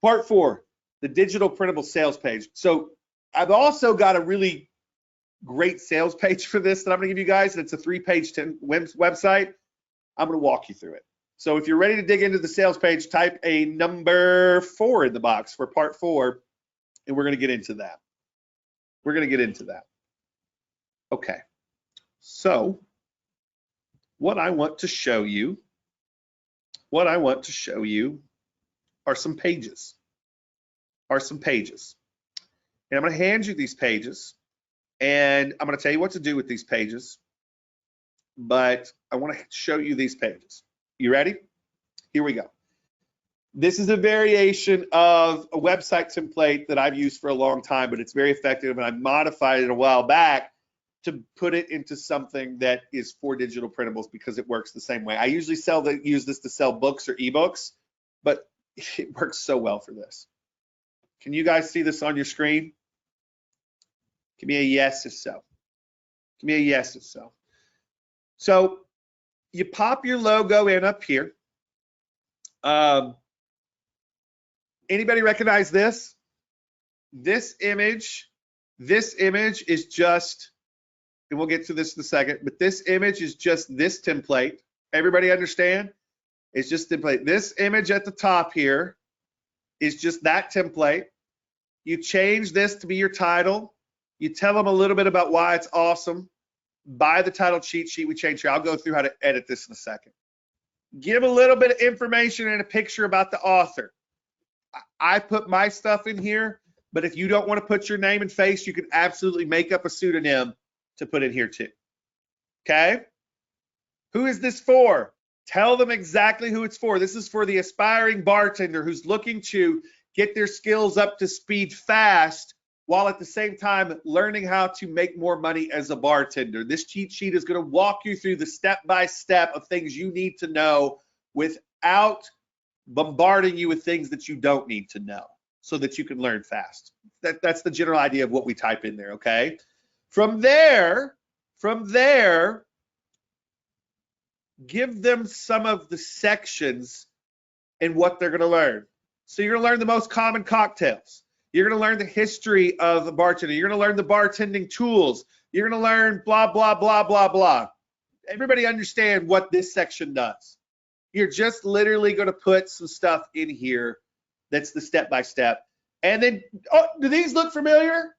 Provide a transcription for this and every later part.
Part 4, the digital printable sales page. So I've also got a really great sales page for this that I'm going to give you guys. And it's a 3-page website. I'm going to walk you through it. So if you're ready to dig into the sales page, type a number 4 in the box for part 4, and we're going to get into that. We're going to get into that. Okay. So what I want to show you are some pages. And I'm going to hand you these pages, and I'm going to tell you what to do with these pages, but I want to show you these pages. You ready? Here we go. This is a variation of a website template that I've used for a long time, but it's very effective, and I modified it a while back to put it into something that is for digital printables because it works the same way. I usually use this to sell books or ebooks, but it works so well for this. Can you guys see this on your screen? Give me a yes if so. Give me a yes if so. So you pop your logo in up here. Anybody recognize this? This image is just, and we'll get to this in a second, but this image is just this template. Everybody understand? It's just template. This image at the top here is just that template. You change this to be your title. You tell them a little bit about why it's awesome. Buy the title cheat sheet we changed here. I'll go through how to edit this in a second. Give a little bit of information and a picture about the author. I put my stuff in here, but if you don't want to put your name and face, you can absolutely make up a pseudonym to put in here too. Okay? Who is this for? Tell them exactly who it's for. This is for the aspiring bartender who's looking to get their skills up to speed fast while at the same time learning how to make more money as a bartender. This cheat sheet is going to walk you through the step-by-step of things you need to know without bombarding you with things that you don't need to know so that you can learn fast. That's the general idea of what we type in there, okay? From there, give them some of the sections and what they're going to learn. So you're going to learn the most common cocktails. You're going to learn the history of the bartender. You're going to learn the bartending tools. You're going to learn blah, blah, blah, blah, blah. Everybody understand what this section does. You're just literally going to put some stuff in here that's the step-by-step. And then, oh, do these look familiar?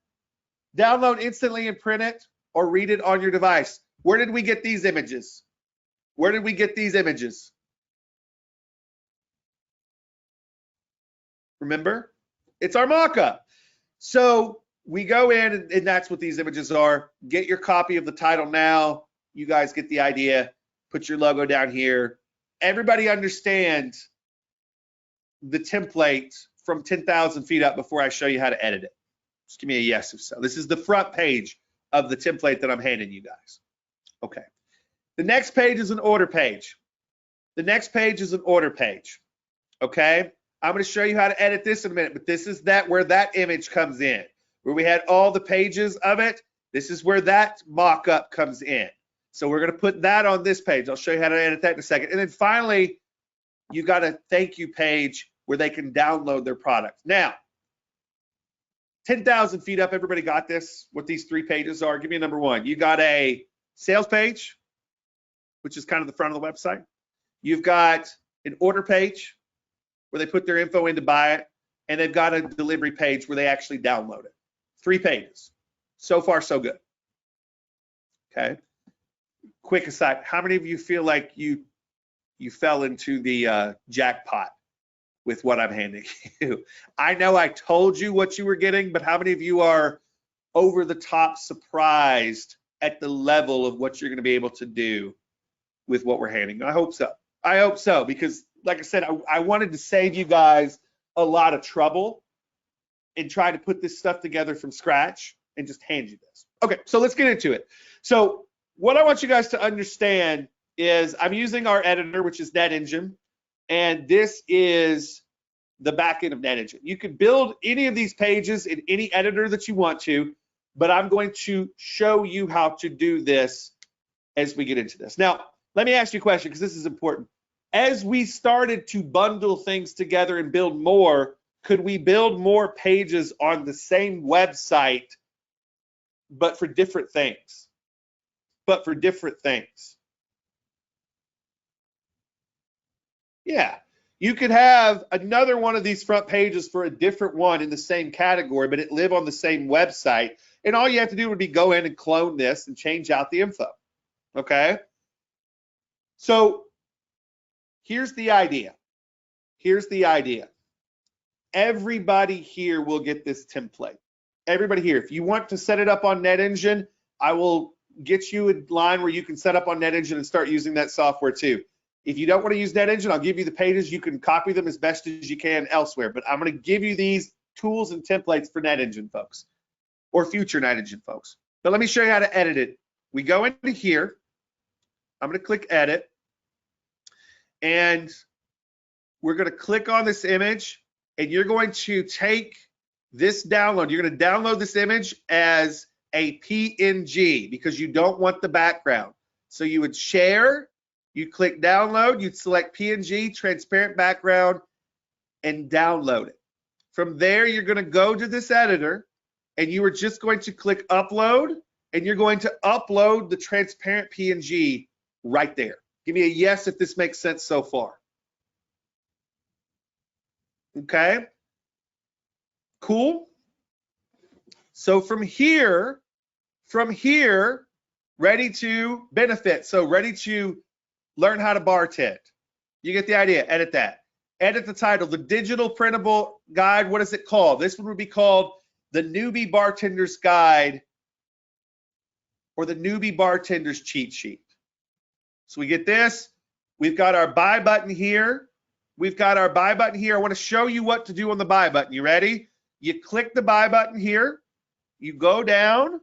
Download instantly and print it or read it on your device. Where did we get these images? Where did we get these images? Remember? It's our mock-up. So we go in, and that's what these images are. Get your copy of the title now. You guys get the idea. Put your logo down here. Everybody understands the template from 10,000 feet up before I show you how to edit it. Just give me a yes if so. This is the front page of the template that I'm handing you guys. Okay. The next page is an order page. The next page is an order page. Okay. I'm going to show you how to edit this in a minute, but this is where that image comes in, where we had all the pages of it. This is where that mock-up comes in. So we're going to put that on this page. I'll show you how to edit that in a second. And then finally, you got a thank you page where they can download their product. Now, 10,000 feet up, everybody got this, what these 3 pages are. Give me a number 1. You got a sales page, which is kind of the front of the website. You've got an order page where they put their info in to buy it, and they've got a delivery page where they actually download it. 3 pages. So far, so good. Okay. Quick aside, how many of you feel like you fell into the jackpot with what I'm handing you? I know I told you what you were getting, but how many of you are over the top surprised at the level of what you're going to be able to do with what we're handing? I hope so. I hope so, because like I said, I wanted to save you guys a lot of trouble and try to put this stuff together from scratch and just hand you this. Okay, so let's get into it. So what I want you guys to understand is I'm using our editor, which is NetEngine, and this is the back end of NetEngine. You can build any of these pages in any editor that you want to, but I'm going to show you how to do this as we get into this. Now, let me ask you a question, because this is important. As we started to bundle things together and build more, Could we build more pages on the same website, but for different things? Yeah. You could have another one of these front pages for a different one in the same category, but it live on the same website. And all you have to do would be go in and clone this and change out the info. Okay. So here's the idea. Everybody here will get this template. Everybody here. If you want to set it up on NetEngine, I will get you a line where you can set up on NetEngine and start using that software too. If you don't want to use NetEngine, I'll give you the pages. You can copy them as best as you can elsewhere. But I'm going to give you these tools and templates for NetEngine folks or future NetEngine folks. But let me show you how to edit it. We go into here. I'm going to click edit. And we're going to click on this image. And you're going to take this download. You're going to download this image as a PNG because you don't want the background. So you would share, you click download, you'd select PNG, transparent background, and download it. From there, you're going to go to this editor, and you are just going to click upload, and you're going to upload the transparent PNG right there. Give me a yes if this makes sense so far. Okay, cool. So from here, ready to benefit. So ready to learn how to bartend. You get the idea, edit that. Edit the title, the digital printable guide, what is it called? This one would be called the Newbie Bartender's Guide or the Newbie Bartender's Cheat Sheet. So we get this, we've got our buy button here. I want to show you what to do on the buy button. You ready? You click the buy button here. You go down,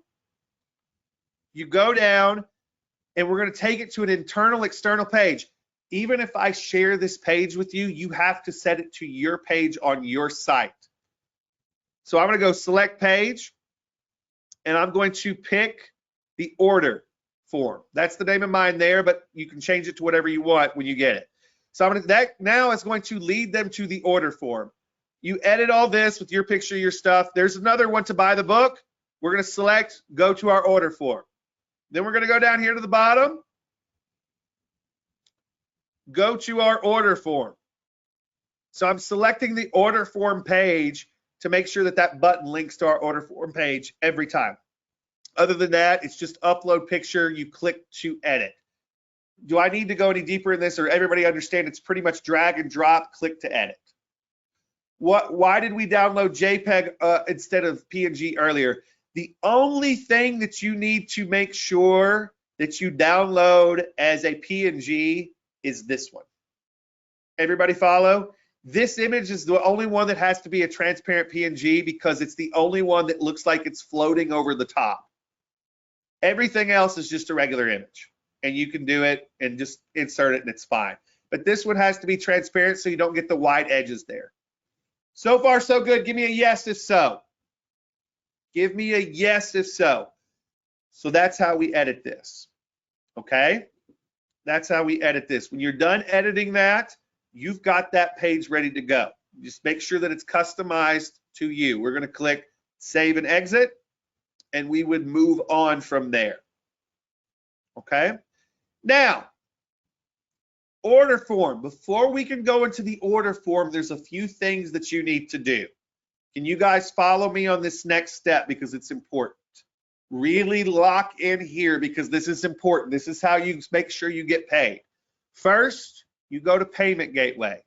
and we're going to take it to an internal external page. Even if I share this page with you, you have to set it to your page on your site. So I'm going to go select page, and I'm going to pick the order form. That's the name of mine there, but you can change it to whatever you want when you get it. So that now is going to lead them to the order form. You edit all this with your picture, your stuff. There's another one to buy the book. We're going to select, go to our order form. Then we're going to go down here to the bottom, go to our order form. So I'm selecting the order form page to make sure that that button links to our order form page every time. Other than that, it's just upload picture, you click to edit. Do I need to go any deeper in this, or everybody understand it's pretty much drag and drop, click to edit? Why did we download JPEG instead of PNG earlier? The only thing that you need to make sure that you download as a PNG is this one. Everybody follow? This image is the only one that has to be a transparent PNG because it's the only one that looks like it's floating over the top. Everything else is just a regular image. And you can do it and just insert it and it's fine. But this one has to be transparent so you don't get the wide edges there. So far, so good. Give me a yes if so. Give me a yes if so. So that's how we edit this. Okay? That's how we edit this. When you're done editing that, you've got that page ready to go. Just make sure that it's customized to you. We're going to click save and exit, and we would move on from there. Okay? Now, order form. Before we can go into the order form, there's a few things that you need to do. Can you guys follow me on this next step because it's important? Really lock in here because this is important. This is how you make sure you get paid. First, you go to Payment Gateway.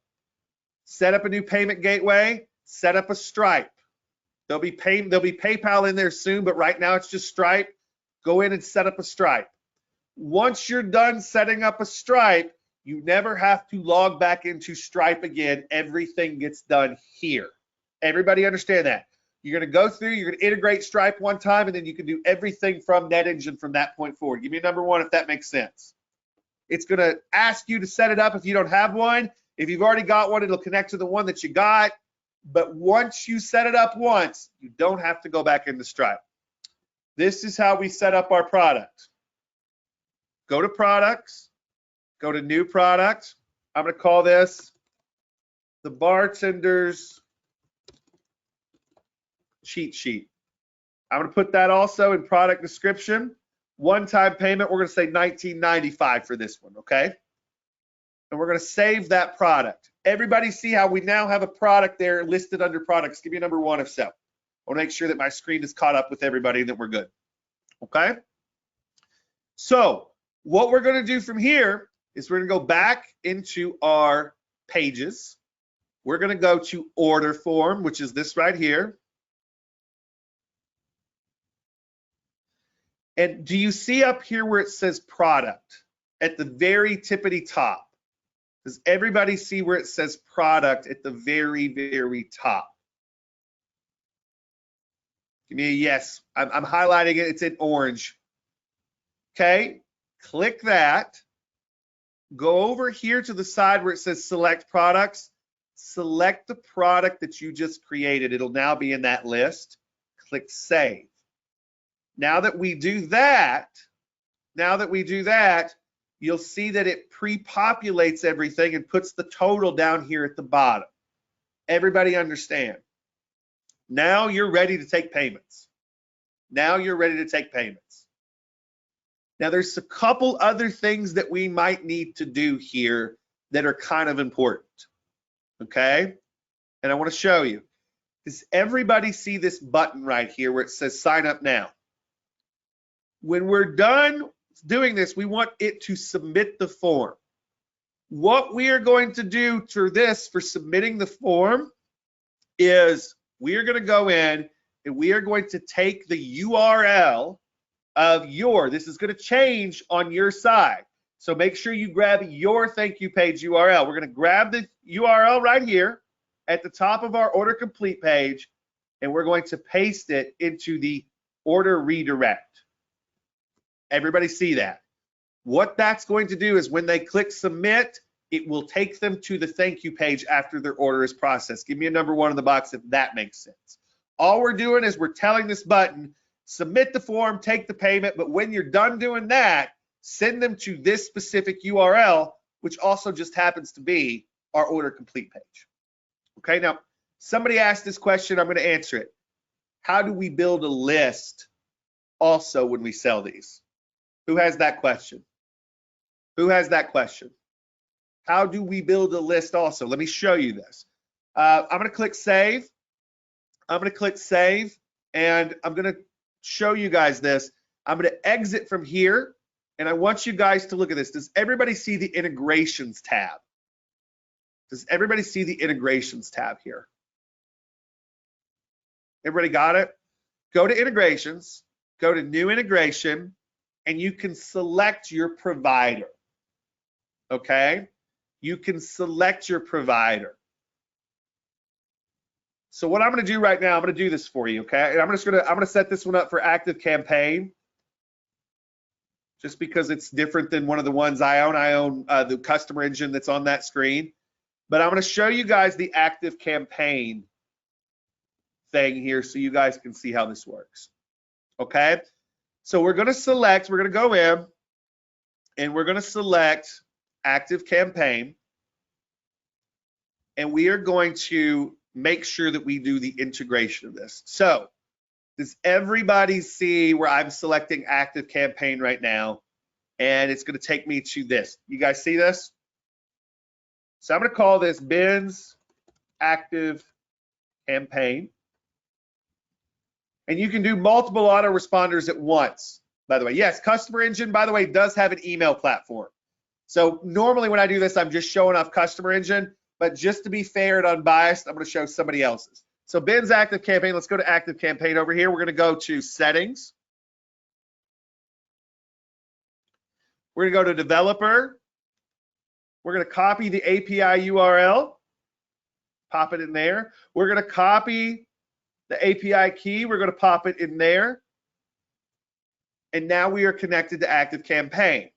Set up a new payment gateway, set up a Stripe. There'll be PayPal in there soon, but right now it's just Stripe. Go in and set up a Stripe. Once you're done setting up a Stripe, you never have to log back into Stripe again. Everything gets done here. Everybody understand that? You're going to go through, you're going to integrate Stripe one time, and then you can do everything from NetEngine from that point forward. Give me a number one if that makes sense. It's going to ask you to set it up if you don't have one. If you've already got one, it'll connect to the one that you got. But once you set it up once, you don't have to go back into Stripe. This is how we set up our product. Go to products, go to new product. I'm going to call this the Bartender's cheat sheet. I'm going to put that also in product description. One-time payment, we're going to say $19.95 for this one, okay? And we're going to save that product. Everybody see how we now have a product there listed under products. Give me a number 1 if so. I want to make sure that my screen is caught up with everybody and that we're good, okay? So what we're going to do from here is we're going to go back into our pages. We're going to go to order form, which is this right here. And do you see up here where it says product at the very tippity top? Does everybody see where it says product at the very, very top? Give me a yes. I'm highlighting it. It's in orange. Okay, click that. Go over here to the side where it says select products. Select the product that you just created. It'll now be in that list. Click save. Now that we do that, you'll see that it pre-populates everything and puts the total down here at the bottom. Everybody understand? Now you're ready to take payments. Now there's a couple other things that we might need to do here that are kind of important, okay? And I want to show you. Does everybody see this button right here where it says sign up now? When we're done doing this, we want it to submit the form. What we are going to do for this, for submitting the form, is we are going to go in and we are going to take the URL of this is going to change on your side. So make sure you grab your thank you page URL. We're going to grab the URL right here at the top of our order complete page, and we're going to paste it into the order redirect. Everybody see that? What that's going to do is when they click submit, it will take them to the thank you page after their order is processed. Give me a number 1 in the box if that makes sense. All we're doing is we're telling this button, submit the form, take the payment, but when you're done doing that, send them to this specific URL, which also just happens to be our order complete page. Okay, now somebody asked this question, I'm going to answer it. How do we build a list also when we sell these? Who has that question? Who has that question? How do we build a list also? Let me show you this. I'm going to click save. And I'm going to show you guys this. I'm going to exit from here, and I want you guys to look at this. Does everybody see the integrations tab? Does everybody see the integrations tab here? Everybody got it? Go to integrations, go to new integration, and you can select your provider, okay? You can select your provider. So what I'm going to do right now, I'm going to do this for you, okay? And I'm going to set this one up for active campaign, just because it's different than one of the ones I own. I own the customer engine that's on that screen, but I'm going to show you guys the active campaign thing here so you guys can see how this works, okay? So we're going to go in and we're going to select active campaign, and we are going to make sure that we do the integration of this. So does everybody see where I'm selecting active campaign right now? And it's going to take me to this. You guys see this? So I'm going to call this Ben's active campaign. And you can do multiple autoresponders at once, by the way. Yes, Customer Engine, by the way, does have an email platform. So normally when I do this, I'm just showing off Customer Engine, but just to be fair and unbiased, I'm going to show somebody else's. So Ben's active campaign, let's go to active campaign over here. We're going to go to settings. We're going to go to developer. We're going to copy the API URL, pop it in there. We're going to copy the API key, we're going to pop it in there. And now we are connected to active campaign.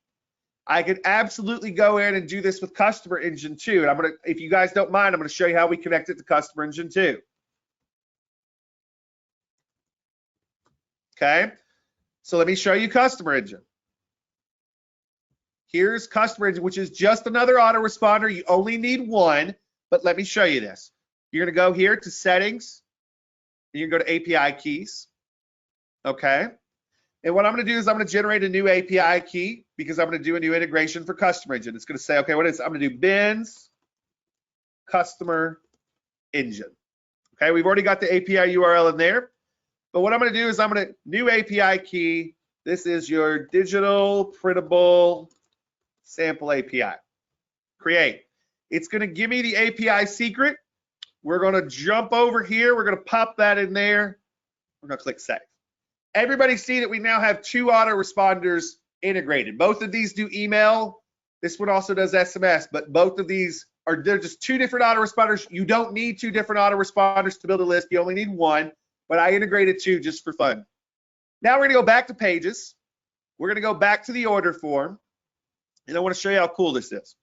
I could absolutely go in and do this with Customer Engine too. And if you guys don't mind, I'm going to show you how we connect it to Customer Engine too. Okay, so let me show you Customer Engine. Here's Customer Engine, which is just another autoresponder. You only need one, but let me show you this. You're going to go here to settings. You can go to API keys. Okay. And what I'm going to do is I'm going to generate a new API key because I'm going to do a new integration for Customer Engine. It's going to say, okay, what is it? I'm going to do Ben's Customer Engine. Okay, we've already got the API URL in there. But what I'm going to do is I'm going to new API key. This is your digital printable sample API. Create. It's going to give me the API secret. We're going to jump over here. We're going to pop that in there. We're going to click save. Everybody see that we now have two autoresponders integrated. Both of these do email. This one also does SMS, but both of these they're just two different autoresponders. You don't need two different autoresponders to build a list. You only need one, but I integrated two just for fun. Now we're going to go back to pages. We're going to go back to the order form, and I want to show you how cool this is.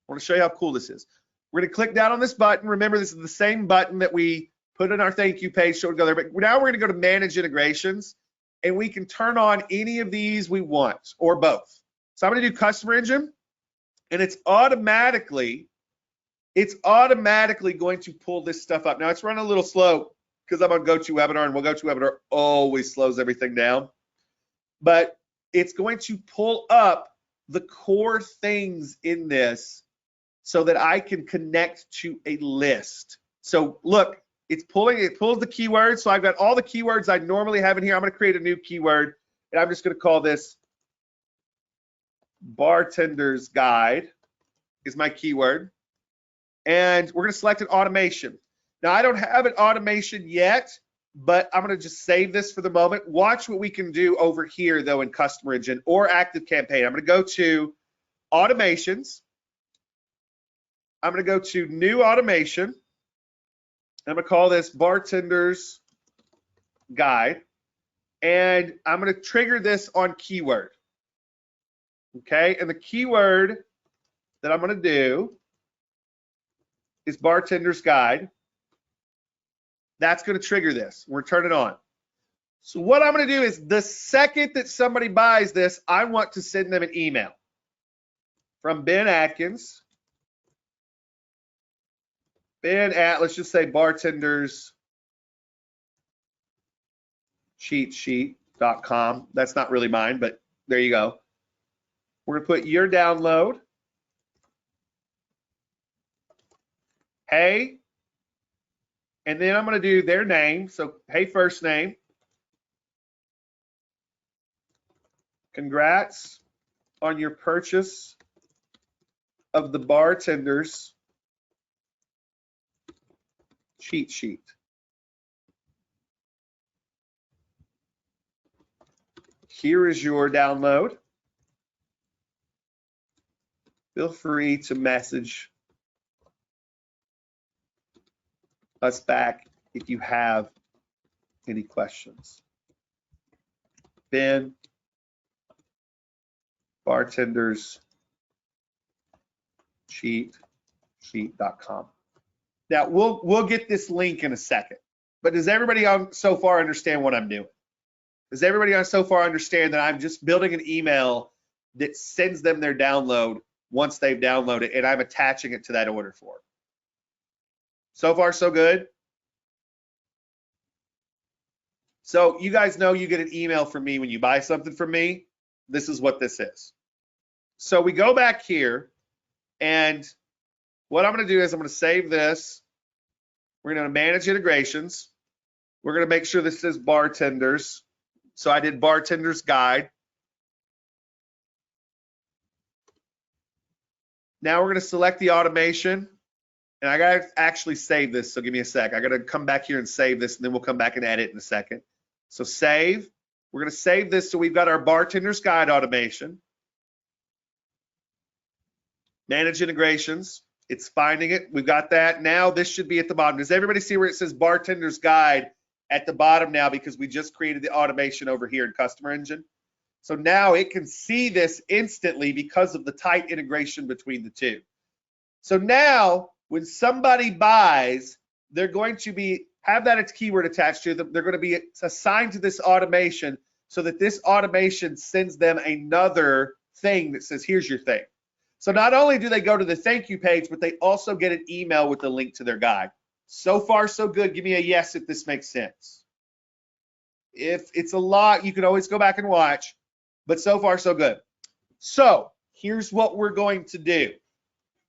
We're going to show you how cool this is. We're going to click down on this button. Remember, this is the same button that we put in our thank you page, so it go there. But now we're going to go to Manage Integrations, and we can turn on any of these we want, or both. So I'm going to do Customer Engine, and it's automatically going to pull this stuff up. Now it's running a little slow because I'm on GoToWebinar, and GoToWebinar always slows everything down. But it's going to pull up the core things in this so that I can connect to a list. So look, it pulls the keywords. So I've got all the keywords I normally have in here. I'm going to create a new keyword, and I'm just going to call this Bartender's Guide is my keyword. And we're going to select an automation. Now, I don't have an automation yet, but I'm going to just save this for the moment. Watch what we can do over here, though, in Customer Engine or Active Campaign. I'm going to go to Automations. I'm going to go to New Automation. I'm going to call this Bartender's Guide. And I'm going to trigger this on keyword. Okay, and the keyword that I'm going to do is Bartender's Guide. That's going to trigger this. We're turning it on. So what I'm going to do is the second that somebody buys this, I want to send them an email from Ben Atkins. Ben at, let's just say bartenders cheat sheet.com. That's not really mine, but there you go. We're going to put your download. Hey, and then I'm going to do their name. So, hey, first name. Congrats on your purchase of the bartender's cheat sheet. Here is your download. Feel free to message us back if you have any questions. Ben, bartenders cheat sheet.com. Now we'll get this link in a second, but does everybody on so far understand what I'm doing? Does everybody on so far understand that I'm just building an email that sends them their download once they've downloaded, and I'm attaching it to that order form? So far, so good. So you guys know you get an email from me when you buy something from me. This is what this is. So we go back here, and what I'm going to do is I'm going to save this. We're going to manage integrations. We're going to make sure this says bartenders. So I did Bartender's Guide. Now we're going to select the automation, and I got to actually save this, so give me a sec. I got to come back here and save this, and then we'll come back and edit in a second. So save. We're going to save this so we've got our Bartender's Guide automation. Manage integrations. It's finding it. We've got that. Now this should be at the bottom. Does everybody see where it says Bartender's Guide at the bottom now, because we just created the automation over here in Customer Engine? So now it can see this instantly because of the tight integration between the two. So now when somebody buys, they're going to have that keyword attached to them. They're going to be assigned to this automation so that this automation sends them another thing that says, here's your thing. So not only do they go to the thank you page, but they also get an email with the link to their guide. So far, so good. Give me a yes if this makes sense. If it's a lot, you can always go back and watch, but so far, so good. So here's what we're going to do.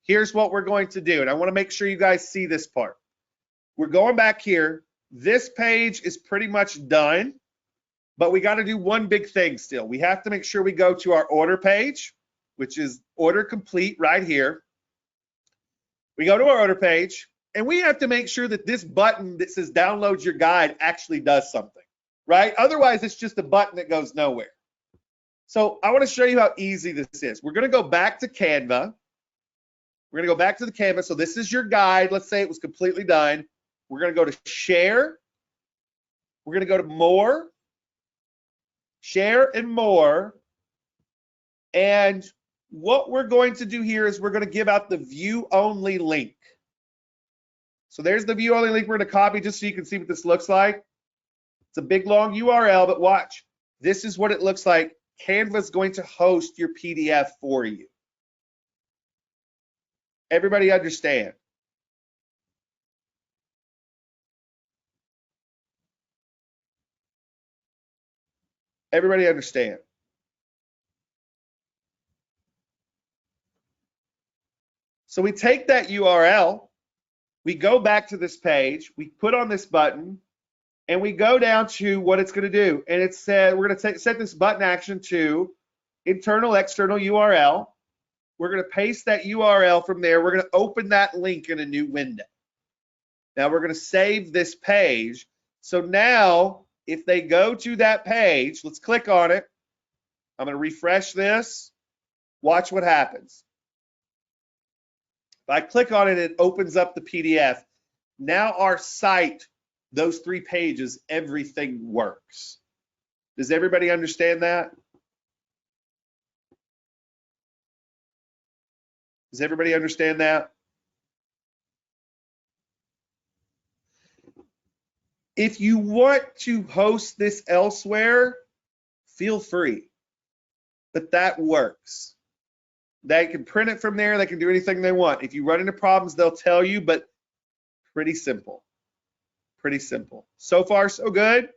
Here's what we're going to do, and I want to make sure you guys see this part. We're going back here. This page is pretty much done, but we got to do one big thing still. We have to make sure we go to our order page, which is order complete right here. We go to our order page, and we have to make sure that this button that says download your guide actually does something, right? Otherwise, it's just a button that goes nowhere. So I want to show you how easy this is. We're going to go back to Canva. We're going to go back to the Canva. So this is your guide. Let's say it was completely done. We're going to go to share. We're going to go to more, share and more. And what we're going to do here is we're going to give out the view only link. So there's the view only link we're going to copy just so you can see what this looks like. It's a big long URL, but watch. This is what it looks like. Canva is going to host your PDF for you. Everybody understand? Everybody understand? So we take that URL, we go back to this page, we put on this button, and we go down to what it's going to do. And it said we're going to set this button action to internal, external URL. We're going to paste that URL from there. We're going to open that link in a new window. Now we're going to save this page. So now if they go to that page, let's click on it. I'm going to refresh this. Watch what happens. If I click on it, it opens up the PDF. Now our site, those 3 pages, everything works. Does everybody understand that? Does everybody understand that? If you want to host this elsewhere, feel free, but that works. They can print it from there. They can do anything they want. If you run into problems, they'll tell you, but pretty simple. Pretty simple. So far, so good.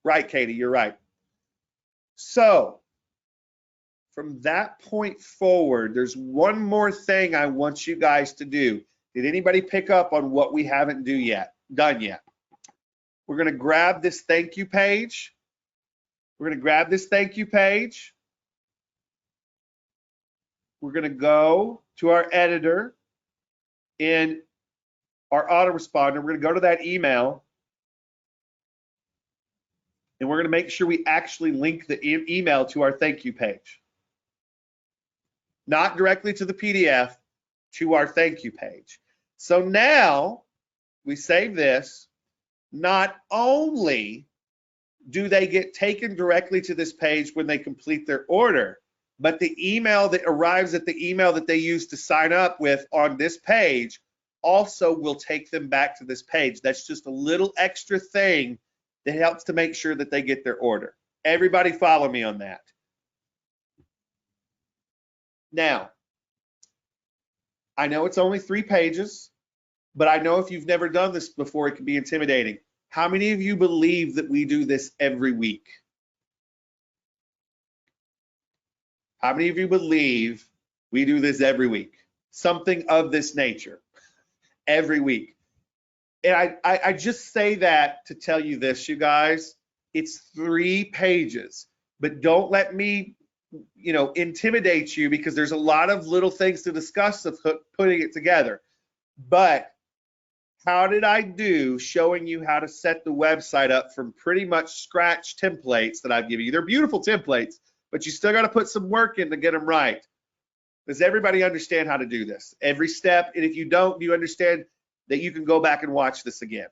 Right, Katie, you're right. So from that point forward, there's one more thing I want you guys to do. Did anybody pick up on what we haven't done yet? We're going to grab this thank you page. We're going to grab this thank you page. We're going to go to our editor in our autoresponder. We're going to go to that email. And we're going to make sure we actually link the email to our thank you page. Not directly to the PDF, to our thank you page. So now we save this. Not only do they get taken directly to this page when they complete their order, but the email that arrives at the email that they use to sign up with on this page also will take them back to this page. That's just a little extra thing that helps to make sure that they get their order. Everybody follow me on that. Now, I know it's only 3 pages, but I know if you've never done this before, it can be intimidating. How many of you believe that we do this every week? How many of you believe we do this every week? Something of this nature, every week. And I just say that to tell you this, you guys, it's 3 pages, but don't let me, intimidate you, because there's a lot of little things to discuss of putting it together. But how did I do showing you how to set the website up from pretty much scratch templates that I've given you? They're beautiful templates, but you still got to put some work in to get them right. Does everybody understand how to do this? Every step, and if you don't, you understand that you can go back and watch this again.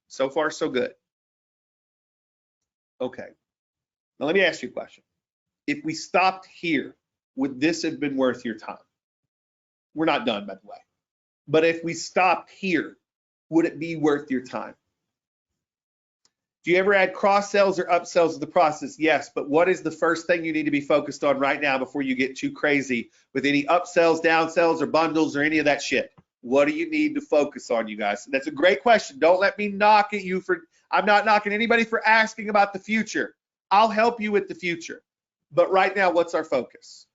So far, so good. Okay. Now let me ask you a question. If we stopped here, would this have been worth your time? We're not done, by the way. But if we stopped here, would it be worth your time? Do you ever add cross sells or upsells to the process? Yes, but what is the first thing you need to be focused on right now before you get too crazy with any upsells, downsells, or bundles or any of that shit? What do you need to focus on, you guys? That's a great question. Don't let me knock at you for, I'm not knocking anybody for asking about the future. I'll help you with the future. But right now, what's our focus?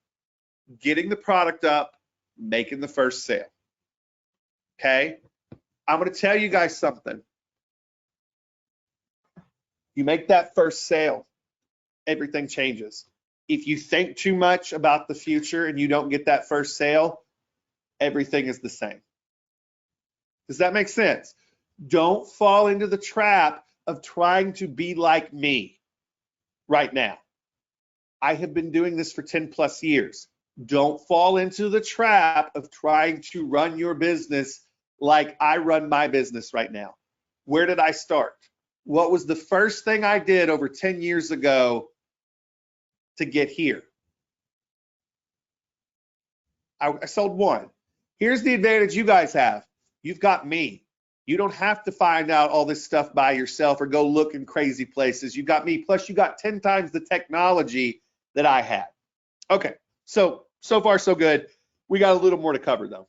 Getting the product up, making the first sale. Okay? I'm going to tell you guys something. You make that first sale, everything changes. If you think too much about the future and you don't get that first sale, everything is the same. Does that make sense? Don't fall into the trap of trying to be like me right now. I have been doing this for 10 plus years. Don't fall into the trap of trying to run your business like I run my business right now. Where did I start? What was the first thing I did over 10 years ago to get here? I sold one. Here's the advantage you guys have. You've got me. You don't have to find out all this stuff by yourself or go look in crazy places. You got me, plus you got 10 times the technology that I had. Okay, so far so good. We got a little more to cover though.